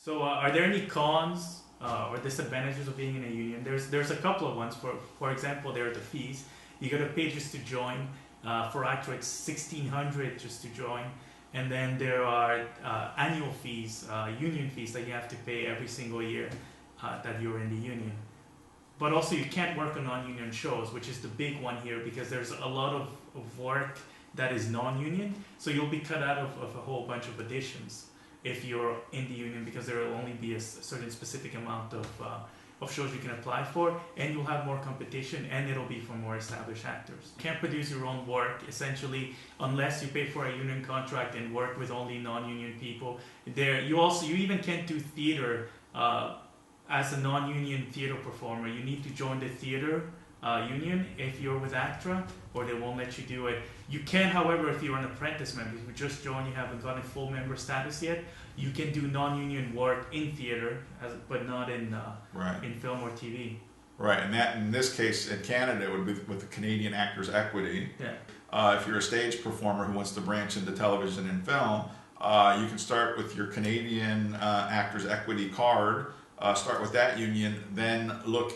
So, are there any cons or disadvantages of being in a union? There's a couple of ones. For example, there are the fees. You got to pay just to join. For ACTRA, it's $1,600 just to join, and then there are annual fees, union fees that you have to pay every single year that you're in the union. But also, you can't work on non-union shows, which is the big one here, because there's a lot of work that is non-union. So you'll be cut out of a whole bunch of auditions if you're in the union, because there will only be a certain specific amount of shows you can apply for, and you'll have more competition, and it'll be for more established actors. You can't produce your own work, essentially, unless you pay for a union contract and work with only non-union people. You even can't do theater as a non-union theater performer. You need to join the theater union if you're with ACTRA, or they won't let you do it. You can, however, if you're an apprentice member, if you just joined, you haven't gotten full member status yet, you can do non-union work in theater, but not in film or TV. Right, and that in this case in Canada it would be with the Canadian Actors Equity. Yeah. If you're a stage performer who wants to branch into television and film, you can start with your Canadian Actors Equity card. Start with that union, then look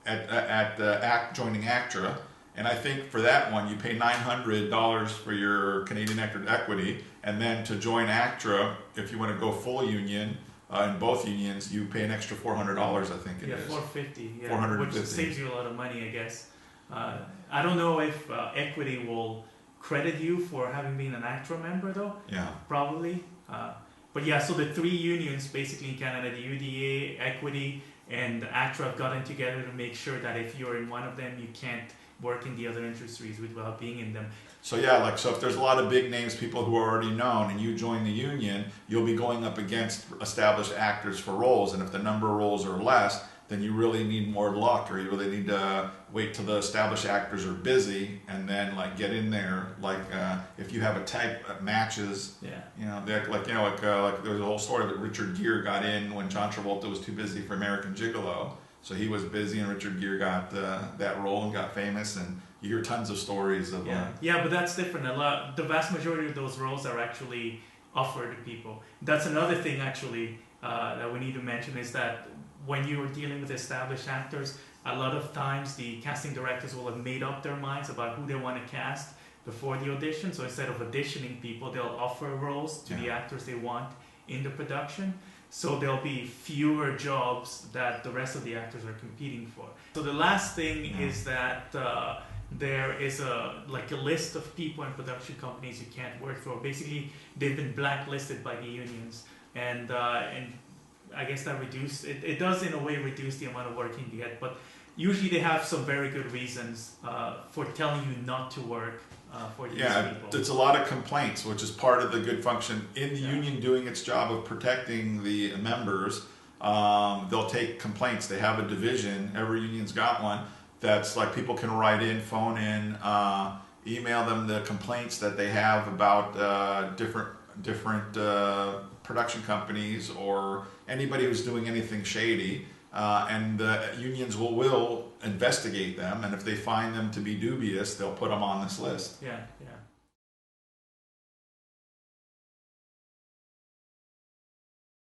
at joining ACTRA. And I think for that one, you pay $900 for your Canadian Actors Equity, and then to join ACTRA, if you want to go full union, in both unions, you pay an extra $400, I think it is. $450, yeah, $450. Which saves you a lot of money, I guess. I don't know if Equity will credit you for having been an ACTRA member, though. Yeah. Probably. But yeah, so the three unions basically in Canada, the UDA, Equity, and ACTRA have gotten together to make sure that if you're in one of them, you can't work in the other industries without being in them. So yeah, so if there's a lot of big names, people who are already known, and you join the union, you'll be going up against established actors for roles, and if the number of roles are less, then you really need more luck, or you really need to wait till the established actors are busy and then get in there. If you have a type of matches, there was a whole story that Richard Gere got in when John Travolta was too busy for American Gigolo. So he was busy, and Richard Gere got that role and got famous, and you hear tons of stories of yeah, but that's different. The vast majority of those roles are actually offered to people. That's another thing actually that we need to mention, is that when you're dealing with established actors, a lot of times the casting directors will have made up their minds about who they want to cast before the audition. So instead of auditioning people, they'll offer roles to the actors they want in the production. So there'll be fewer jobs that the rest of the actors are competing for. So the last thing is that there is a list of people in production companies you can't work for. Basically, they've been blacklisted by the unions, and I guess that it does in a way reduce the amount of work you can get. But usually they have some very good reasons for telling you not to work for these people. It's a lot of complaints, which is part of the good function in the union doing its job of protecting the members. They'll take complaints. They have a division. Every union's got one. That's people can write in, phone in, email them the complaints that they have about different production companies or anybody who's doing anything shady. And the unions will investigate them, and if they find them to be dubious, they'll put them on this list. Yeah.